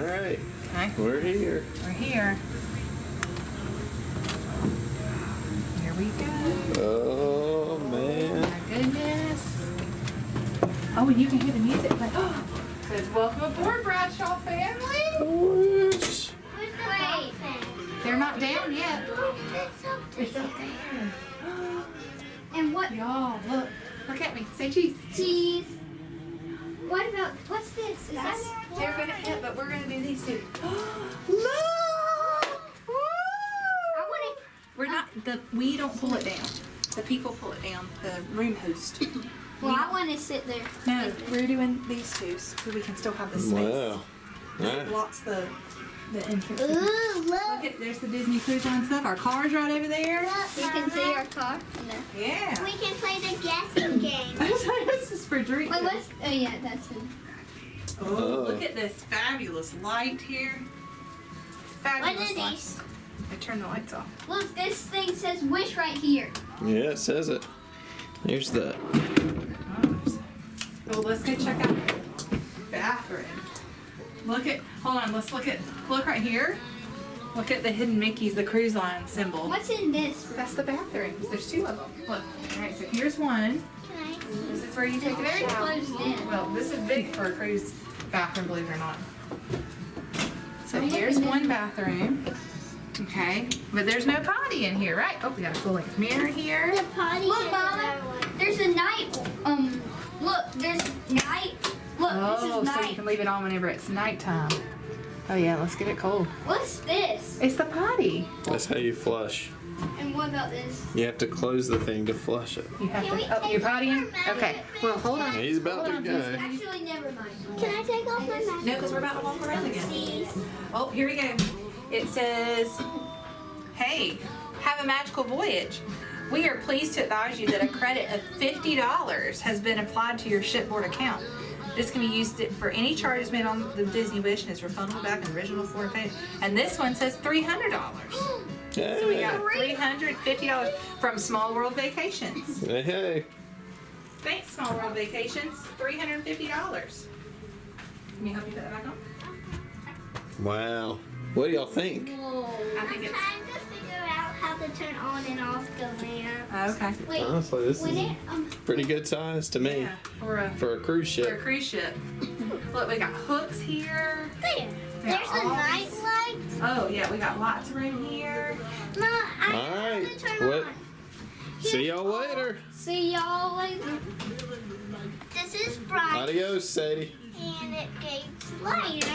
right. Okay. We're here. We're here. Here we go. Oh, man. My goodness. Oh, and you can hear the music play. Oh, says, welcome aboard, Bradshaw family. Wish. Wait. They're not down yet. It's up there. And what? Y'all, look. Look at me. Say cheese. Cheese. What about, what's this? Is That's, that they're going to hit, but we're going to do these two. Look! Woo! I want to. We're not, we don't pull it down. The people pull it down, the room host. Well, I want to sit there. No, we're doing these two so we can still have the space. Wow. It blocks the entrance. Ooh, Look look. at, there's the Disney Cruise Line stuff. Our car's right over there. You can see our car. Yeah. We can play the guessing game. This is for drinking. Wait, what's? Oh yeah, that's it. Oh, look at this fabulous light here. Fabulous What are light. these? I turn the lights off. Look, this thing says Wish right here. Yeah, it says it. Here's the. Well, let's go check out the bathroom. Look at, hold on, look right here. Look at the hidden Mickeys, the cruise line symbol. What's in this? That's the bathrooms. There's two of them. Look. All right, so here's one. Can I? This is where you take a Very shower. closed in. Well, this is big for a cruise bathroom, believe it or not. So here's one bathroom. Okay, but there's no potty in here, right? Oh, we got a cool like mirror here. The potty. Look, Mama. There's a night. Look, there's night. Look, this Oh, is so you night. can leave it on whenever it's nighttime. Oh yeah, let's get it cold. What's this? It's the potty. That's how you flush. And what about this? You have to close the thing to flush it. You have Can we to. Oh, take you're pottying? our mask? Okay. Well, hold on. He's about to Hold on, go. Actually, never mind. Can I take off my mask? No, because we're about to walk around again. Please. Oh, here we go. It says, "Hey, have a magical voyage. We are pleased to advise you that a credit of $50 has been applied to your shipboard account. This can be used for any charges made on the Disney Wish and is refundable back in original Florida pay." And this one says $300. So we got Hey. $350 from Small World Vacations. Hey, hey. Thanks, Small World Vacations. $350. Can you help me put that back on? Wow. What do y'all think? Whoa. I think it's Trying to figure out how to turn on and off the lamp. okay. Wait, Honestly, this when is it pretty good size to me Yeah, for a cruise for a ship. cruise ship. Look, we got hooks here. there, Yeah, there's a all night these- light. Oh yeah, we got lots of room here. No, I All know how right. to turn What? on. See y'all later. See y'all later. This is bright Adios, Sadie. and it gets lighter.